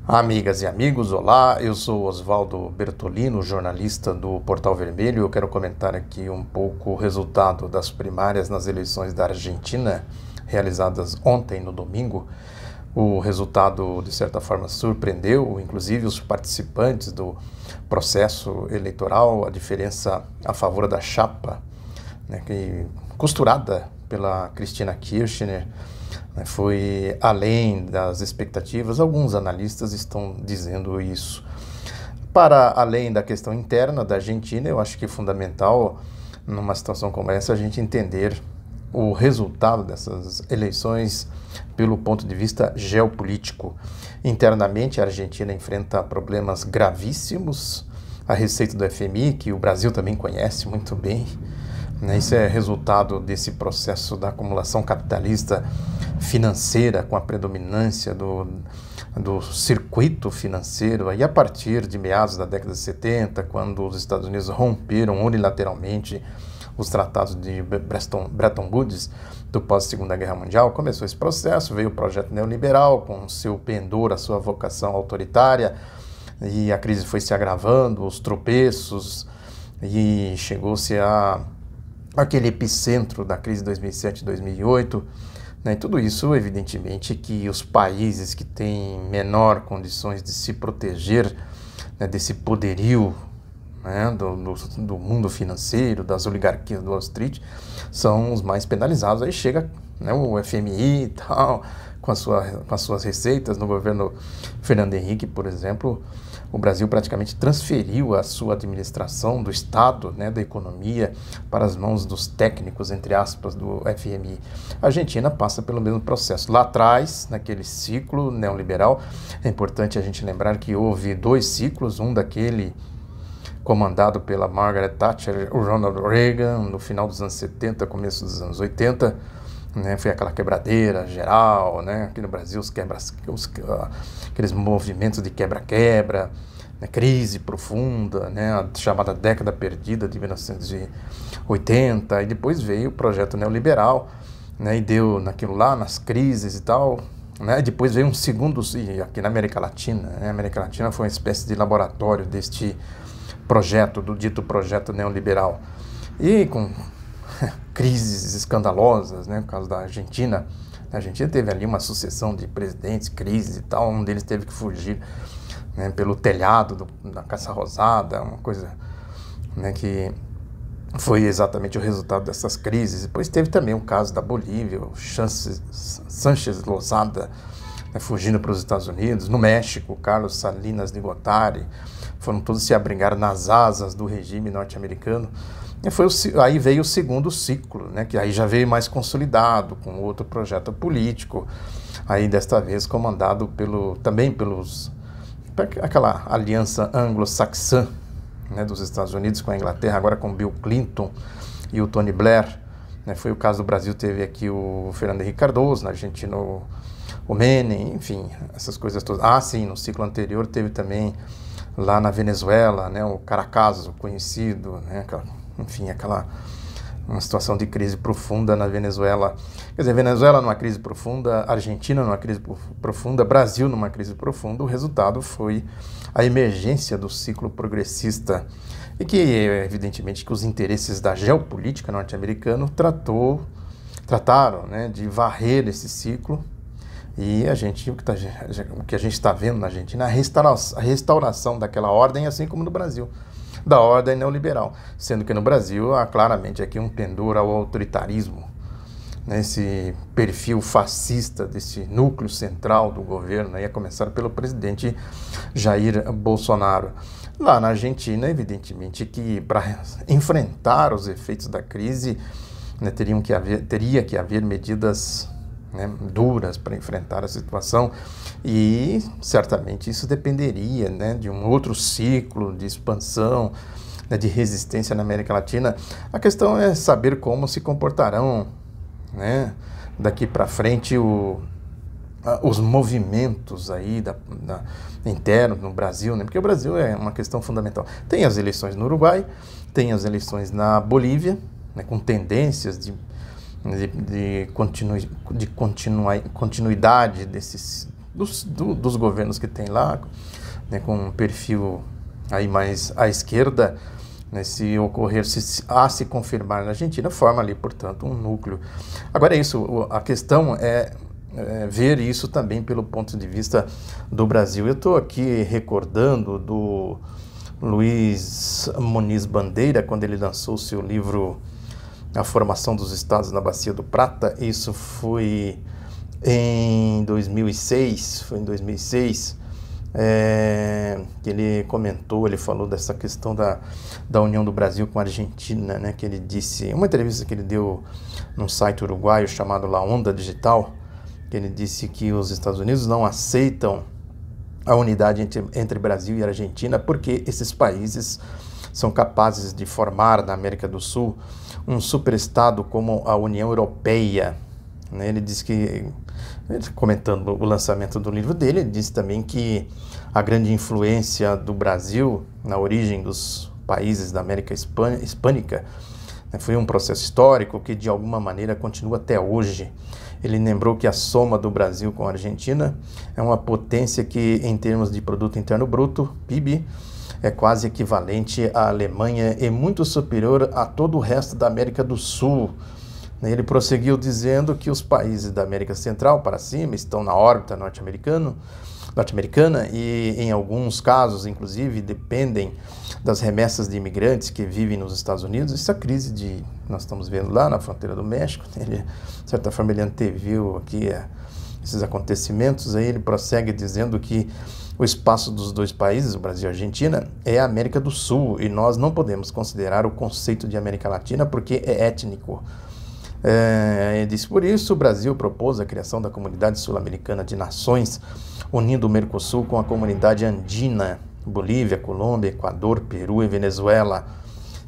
Amigas e amigos, olá, eu sou Oswaldo Bertolino, jornalista do Portal Vermelho. Eu quero comentar aqui um pouco o resultado das primárias nas eleições da Argentina, realizadas ontem, no domingo. O resultado, de certa forma, surpreendeu, inclusive os participantes do processo eleitoral, a diferença a favor da chapa, costurada pela Cristina Kirchner, foi além das expectativas. Alguns analistas estão dizendo isso. Para além da questão interna da Argentina, eu acho que é fundamental, numa situação como essa, a gente entender o resultado dessas eleições pelo ponto de vista geopolítico. Internamente, a Argentina enfrenta problemas gravíssimos. A receita do FMI, que o Brasil também conhece muito bem, isso é resultado desse processo da acumulação capitalista financeira, com a predominância do circuito financeiro. Aí, a partir de meados da década de 70, quando os Estados Unidos romperam unilateralmente os tratados de Bretton Woods do pós-Segunda Guerra Mundial, começou esse processo, veio o projeto neoliberal com seu pendor, a sua vocação autoritária, e a crise foi se agravando, os tropeços, e chegou-se aquele epicentro da crise de 2007 e 2008, e tudo isso, evidentemente, que os países que têm menor condições de se proteger, desse poderio, do mundo financeiro, das oligarquias do Wall Street, são os mais penalizados. Aí chega o FMI e tal, com as suas receitas. No governo Fernando Henrique, por exemplo, o Brasil praticamente transferiu a sua administração do Estado, da economia, para as mãos dos técnicos, entre aspas, do FMI. A Argentina passa pelo mesmo processo. Lá atrás, naquele ciclo neoliberal, é importante a gente lembrar que houve dois ciclos, um daquele comandado pela Margaret Thatcher, o Ronald Reagan, no final dos anos 70, começo dos anos 80, foi aquela quebradeira geral, aqui no Brasil, aqueles movimentos de quebra-quebra, crise profunda, a chamada década perdida de 1980, e depois veio o projeto neoliberal, e deu naquilo lá, nas crises e tal, e depois veio um segundo, e aqui na América Latina, a América Latina foi uma espécie de laboratório deste projeto, do dito projeto neoliberal, e com crises escandalosas, no caso da Argentina. A Argentina teve ali uma sucessão de presidentes, crises e tal, um deles teve que fugir pelo telhado da Casa Rosada, uma coisa que foi exatamente o resultado dessas crises. Depois teve também o caso da Bolívia, o Sánchez Lozada, fugindo para os Estados Unidos. No México, Carlos Salinas de Gortari, foram todos se abrigar nas asas do regime norte-americano. Aí veio o segundo ciclo, que aí já veio mais consolidado, com outro projeto político, aí desta vez comandado também aquela aliança anglo-saxã, dos Estados Unidos com a Inglaterra, agora com Bill Clinton e o Tony Blair. Foi o caso do Brasil, teve aqui o Fernando Henrique Cardoso, na Argentina o Menem, enfim, essas coisas todas. Ah, sim, no ciclo anterior teve também lá na Venezuela, o Caracazo, conhecido, enfim, uma situação de crise profunda na Venezuela. Quer dizer, Venezuela numa crise profunda, Argentina numa crise profunda, Brasil numa crise profunda. O resultado foi a emergência do ciclo progressista, e que, evidentemente, que os interesses da geopolítica norte-americana trataram de varrer esse ciclo. E o que a gente está vendo na Argentina é a restauração daquela ordem, assim como no Brasil, da ordem neoliberal, sendo que no Brasil há claramente aqui um pendor ao autoritarismo, esse perfil fascista desse núcleo central do governo, a começar pelo presidente Jair Bolsonaro. Lá na Argentina, evidentemente que para enfrentar os efeitos da crise, teria que haver medidas duras para enfrentar a situação, e certamente isso dependeria de um outro ciclo de expansão, de resistência na América Latina. A questão é saber como se comportarão daqui para frente os movimentos aí internos no Brasil, porque o Brasil é uma questão fundamental. Tem as eleições no Uruguai, tem as eleições na Bolívia, com tendências de continuidade dos governos que tem lá, né, com um perfil aí mais à esquerda, né, se ocorrer, se confirmar na Argentina, forma ali, portanto, um núcleo. Agora é isso, a questão é ver isso também pelo ponto de vista do Brasil. Eu estou aqui recordando do Luiz Muniz Bandeira, quando ele lançou o seu livro A Formação dos Estados na Bacia do Prata. Isso foi em 2006, que ele comentou, ele falou dessa questão da união do Brasil com a Argentina, né, que ele disse, uma entrevista que ele deu num site uruguaio chamado La Onda Digital, que ele disse que os Estados Unidos não aceitam a unidade entre Brasil e Argentina porque esses países são capazes de formar na América do Sul um superestado como a União Europeia. Ele disse que, comentando o lançamento do livro dele, ele disse também que a grande influência do Brasil na origem dos países da América Hispânica foi um processo histórico que de alguma maneira continua até hoje. Ele lembrou que a soma do Brasil com a Argentina é uma potência que, em termos de produto interno bruto, PIB, é quase equivalente à Alemanha e muito superior a todo o resto da América do Sul. Ele prosseguiu dizendo que os países da América Central para cima estão na órbita norte-americana e, em alguns casos, inclusive, dependem das remessas de imigrantes que vivem nos Estados Unidos. Essa crise nós estamos vendo lá na fronteira do México, ele, de certa forma, ele anteviu aqui esses acontecimentos. Aí ele prossegue dizendo que o espaço dos dois países, o Brasil e a Argentina, é a América do Sul, e nós não podemos considerar o conceito de América Latina porque é étnico. Ele disse, por isso, o Brasil propôs a criação da Comunidade Sul-Americana de Nações, unindo o Mercosul com a comunidade andina, Bolívia, Colômbia, Equador, Peru e Venezuela.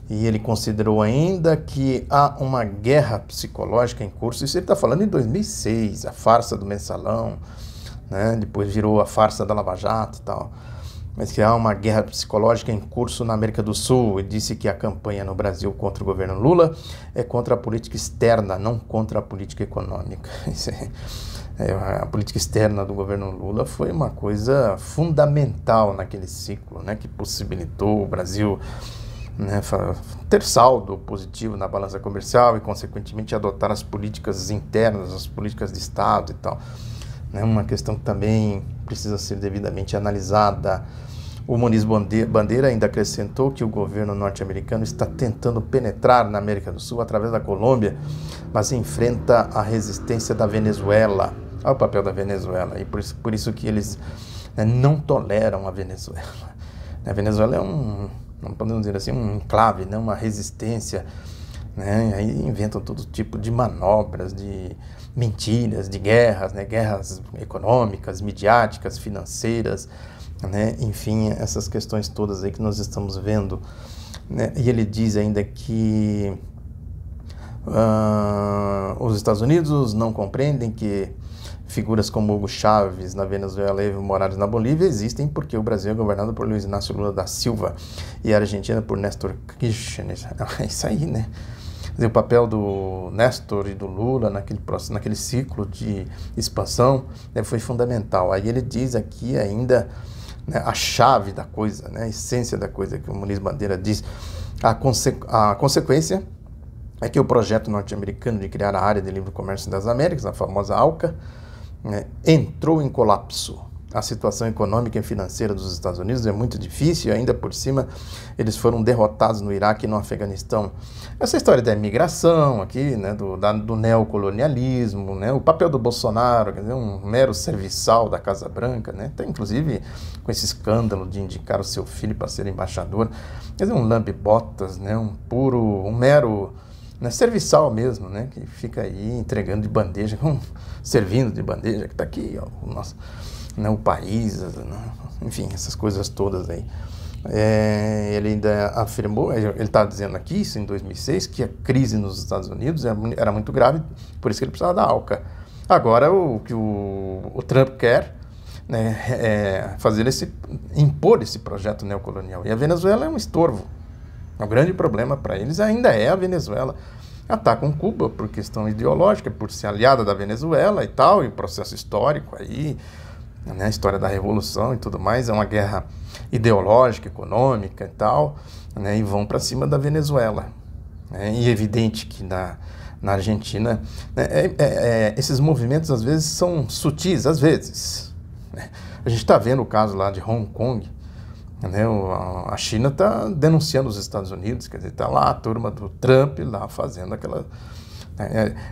E ele considerou ainda que há uma guerra psicológica em curso. Isso ele está falando em 2006, a farsa do Mensalão, né? Depois virou a farsa da Lava Jato e tal. Mas que há uma guerra psicológica em curso na América do Sul. Ele disse que a campanha no Brasil contra o governo Lula é contra a política externa, não contra a política econômica. A política externa do governo Lula foi uma coisa fundamental naquele ciclo, né, que possibilitou o Brasil, né, ter saldo positivo na balança comercial e, consequentemente, adotar as políticas internas, as políticas de Estado e tal. Uma questão que também precisa ser devidamente analisada. O Muniz Bandeira ainda acrescentou que o governo norte-americano está tentando penetrar na América do Sul através da Colômbia, mas enfrenta a resistência da Venezuela. Olha o papel da Venezuela, e por isso que eles, né, não toleram a Venezuela. A Venezuela é não podemos dizer assim, um enclave, né, uma resistência, né, aí inventam todo tipo de manobras, de mentiras, de guerras, né, guerras econômicas, midiáticas, financeiras, né, enfim, essas questões todas aí que nós estamos vendo, né. E ele diz ainda que os Estados Unidos não compreendem que figuras como Hugo Chávez na Venezuela e Evo Morales na Bolívia existem porque o Brasil é governado por Luiz Inácio Lula da Silva e a Argentina por Néstor Kirchner. É isso aí, né? O papel do Néstor e do Lula naquele ciclo de expansão, né, foi fundamental. Aí ele diz aqui ainda, né, a chave da coisa, né, a essência da coisa que o Muniz Bandeira diz, a consequência é que o projeto norte-americano de criar a Área de Livre Comércio das Américas, a famosa ALCA, né, entrou em colapso. A situação econômica e financeira dos Estados Unidos é muito difícil e ainda por cima eles foram derrotados no Iraque e no Afeganistão. Essa história da imigração aqui, né, do neocolonialismo, né, o papel do Bolsonaro, quer dizer, um mero serviçal da Casa Branca, né, até inclusive com esse escândalo de indicar o seu filho para ser embaixador, quer dizer, um lambe-botas, né, um mero, né, serviçal mesmo, né, que fica aí entregando de bandeja, servindo de bandeja, que está aqui, ó, o nosso, né, o país, enfim, essas coisas todas aí. Ele ainda afirmou, ele está dizendo aqui, isso em 2006, que a crise nos Estados Unidos era muito grave, por isso que ele precisava da ALCA. Agora, o que o Trump quer, né, é impor esse projeto neocolonial. E a Venezuela é um estorvo. O grande problema para eles ainda é a Venezuela. Atacam Cuba por questão ideológica, por ser aliada da Venezuela e tal, e processo histórico aí, né, a história da Revolução e tudo mais, é uma guerra ideológica, econômica e tal, né, e vão para cima da Venezuela. Né, e é evidente que na Argentina, né, esses movimentos às vezes são sutis, às vezes. Né. A gente está vendo o caso lá de Hong Kong, né, a China está denunciando os Estados Unidos, quer dizer, está lá a turma do Trump lá fazendo aquela...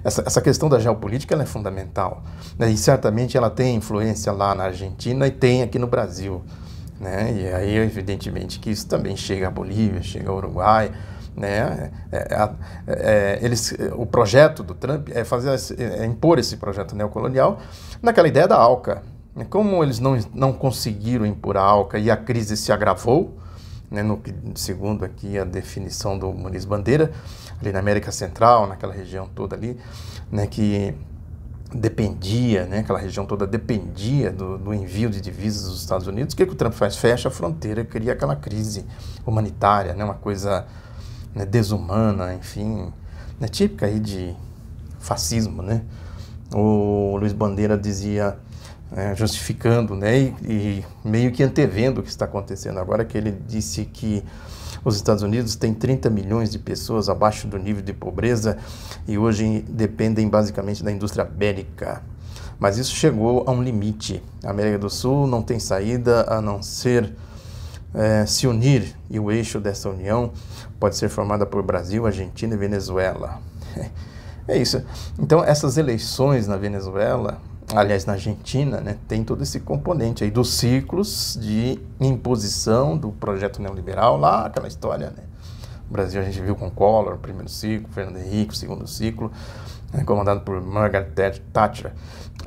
Essa questão da geopolítica ela é fundamental, né? E certamente ela tem influência lá na Argentina e tem aqui no Brasil, né? E aí evidentemente que isso também chega à Bolívia, chega ao Uruguai, né? O projeto do Trump é impor esse projeto neocolonial naquela ideia da ALCA. Como eles não conseguiram impor a ALCA e a crise se agravou, né, segundo aqui a definição do Muniz Bandeira, ali na América Central, naquela região toda ali, né, que dependia, né, aquela região toda dependia do envio de divisas dos Estados Unidos. O que o Trump faz? Fecha a fronteira, cria aquela crise humanitária, né, uma coisa, né, desumana, enfim, né, típica aí de fascismo, né? O Luiz Bandeira dizia, justificando, né, e meio que antevendo o que está acontecendo agora, que ele disse que os Estados Unidos têm 30 milhões de pessoas abaixo do nível de pobreza e hoje dependem basicamente da indústria bélica. Mas isso chegou a um limite. A América do Sul não tem saída a não ser se unir, e o eixo dessa união pode ser formada por Brasil, Argentina e Venezuela. É isso. Então, essas eleições na Venezuela, aliás, na Argentina, né, tem todo esse componente aí dos ciclos de imposição do projeto neoliberal, lá aquela história, né? O Brasil a gente viu com Collor, primeiro ciclo, Fernando Henrique, segundo ciclo, né, comandado por Margaret Thatcher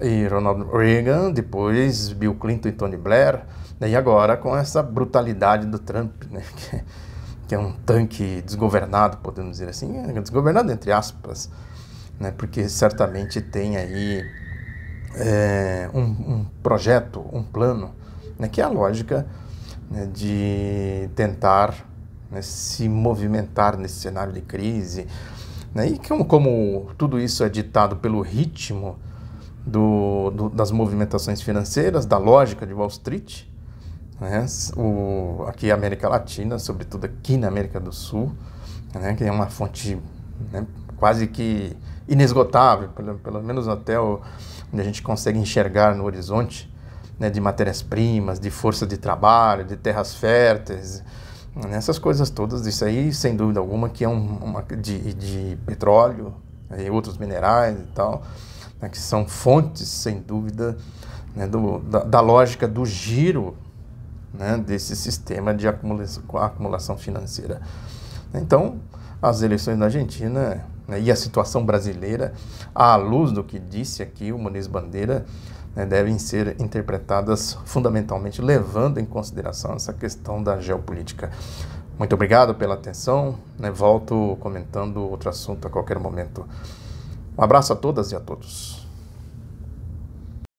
e Ronald Reagan, depois Bill Clinton e Tony Blair, né, e agora com essa brutalidade do Trump, né, que é um tanque desgovernado, podemos dizer assim, desgovernado entre aspas, né, porque certamente tem aí um projeto, um plano, né, que é a lógica, né, de tentar, né, se movimentar nesse cenário de crise, né, e como tudo isso é ditado pelo ritmo das movimentações financeiras, da lógica de Wall Street, né, aqui a América Latina, sobretudo aqui na América do Sul, né, que é uma fonte, né, quase que inesgotável, pelo menos até onde a gente consegue enxergar no horizonte, né, de matérias-primas, de força de trabalho, de terras férteis, né, essas coisas todas, isso aí, sem dúvida alguma, que é de petróleo, né, e outros minerais e tal, né, que são fontes, sem dúvida, né, da lógica do giro, né, desse sistema de acumulação financeira. Então, as eleições na Argentina, né, e a situação brasileira, à luz do que disse aqui o Muniz Bandeira, né, devem ser interpretadas fundamentalmente levando em consideração essa questão da geopolítica. Muito obrigado pela atenção, né, volto comentando outro assunto a qualquer momento. Um abraço a todas e a todos.